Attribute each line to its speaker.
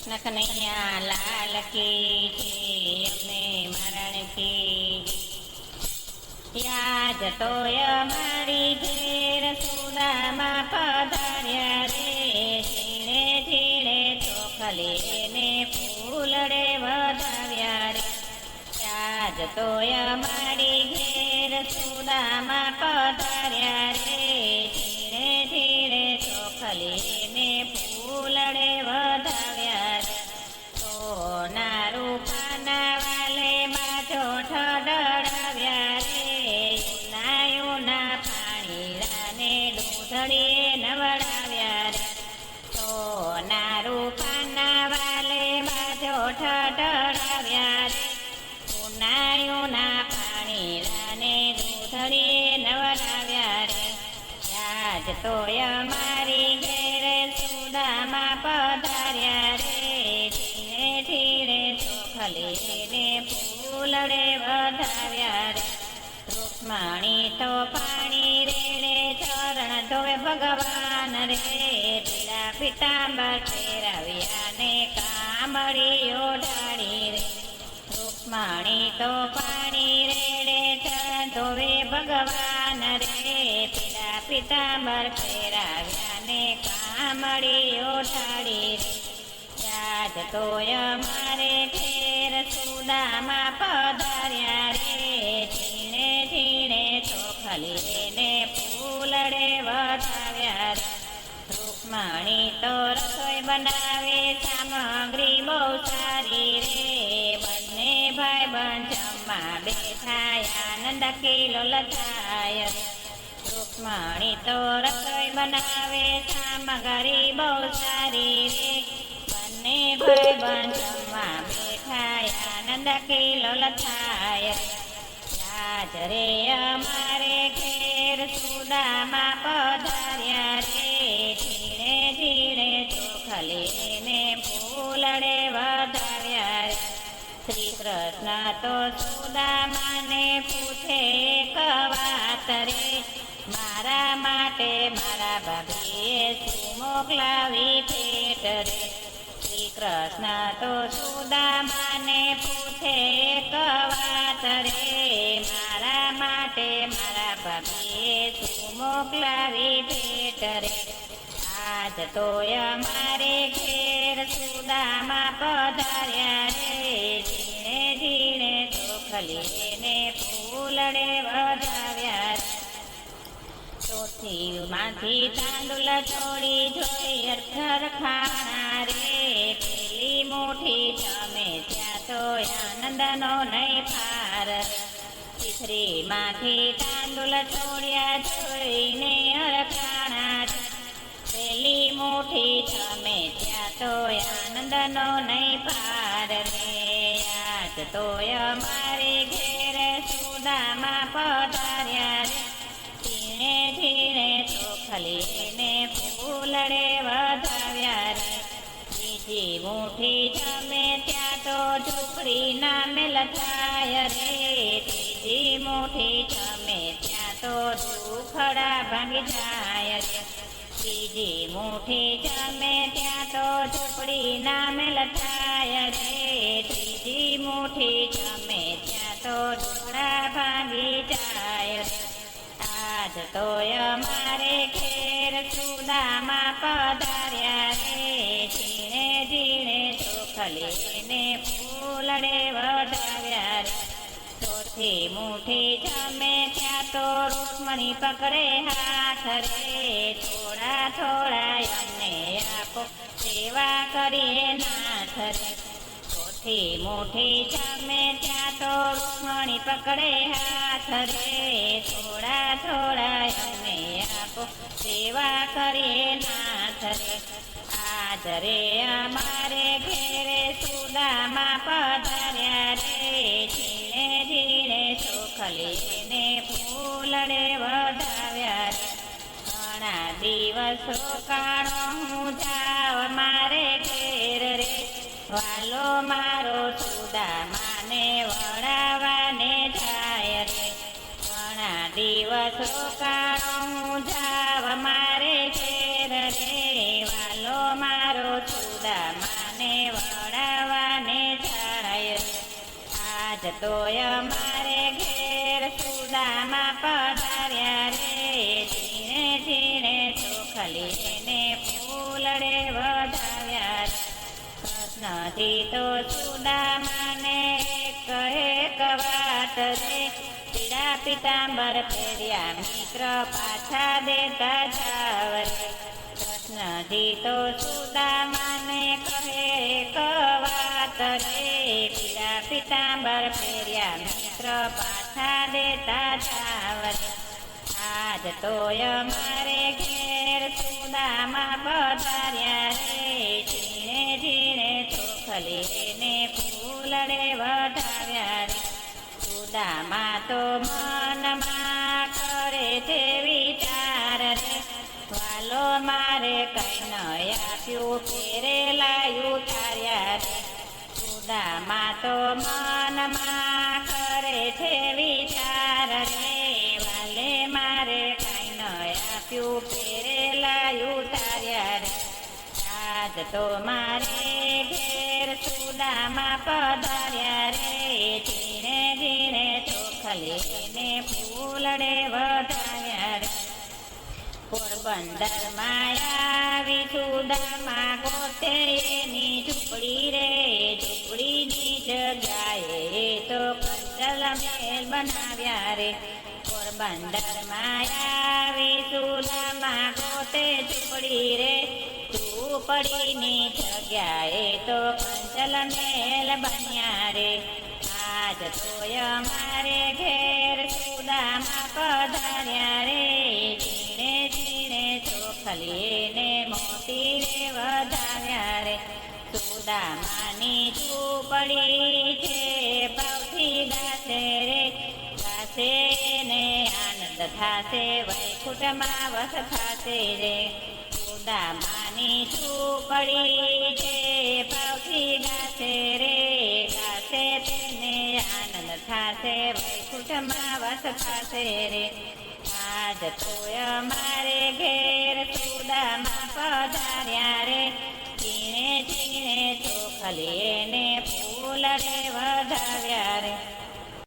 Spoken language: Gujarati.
Speaker 1: કૃષ્ણ કનૈયા લાલ કી જય, અમને મરણ કી યાદ તોય મારી ઘેર સુદામા પધાર્યા રે, ઝીણે ઝીણે ચોખલી ને ફૂલડે વધાવ્યા રે, યાદ તોય મારી ઘેર સુદામા પધાર્યા રે, ઝીણે ઝીણે ચોખલી ને ફૂલડે વધાવ્યા રે, સોના રૂપાના વાલે બાજો ઠડડાવ્યા રે, યુના પાણીડાને દૂધડીએ નવડાવ્યા રે, સોના રૂપાના વાલે બાજો ઠડડાવ્યા રે, યુના પાણીડાને દૂધડીએ નવડાવ્યા રે, યાદ તોય મારી ઘેરે સુદામા પધાર્યા રે, ધીરે ધીરે ચોખલીને ફૂલડે વધાવ્યા રે, રૂક્ષ્મણી તો પાણી રેડે ચરણ ધોવે ભગવાન રે, પીળા પીતાંબર પહેરાવ્યા ને કામળી ઓઢાડી રે, રૂક્ષ્મણી તો પાણી રેડે ચરણ ધોવે ભગવાન રે, પીળા પીતાંબર પહેરાવ્યા ને કામળી ઓઢાડી રે, યાદ તોય મારે ઘેર સુદામા પધાર્યા રે, ઝીણે ઝીણે ચોખલીને ફૂલડે વધાવ્યા રે, રૂક્ષ્મણી તો રસોઈ બનાવે સામગ્રી બહુ સારી રે, બંને ભાઈ બંધ જમવા બેઠા આનંદ કિલો લથાય રે, રૂક્ષ્મણી તો રસોઈ બનાવે સામગ્રી બહુ સારી રે, બંને ભાઈ બંધ જમવા બેઠા આનંદ કિલો લથાય રે, યાદ રે અમારે ઘેર સુદામા પધાર્યા રે, ઝીણે ઝીણે ચોખલીને ફૂલડે વધાવ્યા રે, શ્રી કૃષ્ણ તો સુદામાને પૂછે એક વાત રે, મારા માટે મારા ભાભીએ શું મોકલાવી ભેટ રે, શ્રી કૃષ્ણ તો સુદામાને પૂછે એક વાત રે, મારા માટે મારા ભાભીએ શું મોકલાવી ભેટ રે, આજ તોય મારે ઘેર સુદામા પધાર્યા રે, ઝીણે ઝીણે ચોખલીને ફૂલડે વધાવ્યા રે, ચોથીમાંથી તાંદુલ છોડી જોઈ અર્થર ખાણા રે, પેલી મુઠ્ઠી જમે ત્યાં તો આનંદનો નહીં પાર, તીસરીમાંથી તાંદુલ છોડ્યા જોઈને અરખાણા રે, પેલી મુઠ્ઠી જમે ત્યાં તો આનંદનો નહીં પાર રે, યાદ તોય મારે ઘેર સુદામા પધાર્યા રે, ઝીણે ઝીણે ચોખલીને ફૂલડે વધાવ્યા રે, બીજી મુઠ્ઠી જમે ત્યાં તો ઝૂંપડી ના મેલ થાય રે, ત્રીજી મુઠ્ઠી જમે ત્યાં તો દુખડા ભાંગી જાય રે, બીજી મુઠ્ઠી જમે ત્યાં તો ઝૂંપડી ના મેલ થાય રે, ત્રીજી મુઠ્ઠી જમે ત્યાં તો દુખડા ભાંગી જાય રે, આજ તોય મારે ઘેર સુદામા પધાર્યા રે, ઝીણે ઝીણે ચોખલીને ફૂલડે વધાવ્યા રે, ચોથી મુઠ્ઠી જમે ત્યાં તો રૂક્ષ્મણી પકડે હાથ રે, થોડા થોડા અમને આપો સેવા કરીએ નાથ રે, ચોથી મુઠ્ઠી જમે ત્યાં તો રૂક્ષ્મણી પકડે હાથ રે, થોડા થોડા અમને આપો સેવા કરીએ નાથ રે, આજ રે અમારે ઘેરે સુદામા પધાર્યા રે, ઝીણે ઝીણે ચોખલીને ફૂલડે વધાવ્યા રે, ઘણા દિવસ રોકાણો હું જાવ મારે ઘેર રે, વાલો મારો સુદામાને વળાવાને જાય રે, ઘણા દિવસ રોકાણો હું જાવ મારે ઘેર રે, વાલો મારો સુદામા સુદામાને વળાવવાને જાય આજ તોય મારે ઘેર સુદામા પધાર્યા રે ઝીણે ઝીણે ચોખલીને ફૂલડે વધાવ્યા કૃષ્ણજી તો સુદામાને એક વાત રે પીળા પીતાંબર પહેર્યા મિત્ર પાછા દેતા જાવ રે કૃષ્ણજી તો સુદામાને કહે એક વાત રે પીળા પીતાંબર પહેર્યા મિત્ર પાછા દેતા જાવ રે આજ તોય મારે ઘેર સુદામા પધાર્યા રે ઝીણે ઝીણે ચોખલીને ફૂલડે વધાવ્યા રે સુદામા તો મનમાં કરે છે વિચાર રે વાલો મારે કઈ ન આપ્યું પહેરેલા ઉતાર્યા રે સુદામા તો મનમાં કરે છે વિચાર રે વાલે મારે કઈ ન આપ્યું પહેરેલા ઉતાર્યા રે આજ તો મારે ઘેર સુદામા પધાર્યા રે ઝીણે ઝીણે ચોખલીને ફૂલડે વધાવ્યા રે પોરબંદરમાં આવી સુદામા ગોતે એની ઝૂંપડી રે ઝૂંપડીની જગ્યાએ તો કંચલ મહેલ બનાવ્યા રે પોરબંદરમાં આવી સુદામા ગોતે ઝૂંપડી રે ઝૂંપડીની જગ્યાએ તો કંચલ મહેલ બન્યા રે આજ તોય મારે ઘેર સુદામા પધાર્યા રે ઝીણે ઝીણે ચોખલીને મોતી રે વધાવ્યા રે સુદામાની ઝૂંપડી છે ભાવથી ગાશે રે ગાશે ને આનંદ થાશે વૈકુંઠમાં વસ થાશે રે સુદામાની ઝૂંપડી છે ભાવથી ગાશે રે ગાશે તેને આનંદ થાશે વૈકુંઠમાં વસ થાશે રે આજ તોય મારે ઘેર સુદામા પધાર્યા રે ઝીણે ઝીણે ચોખલીને ફૂલડે વધાવ્યા રે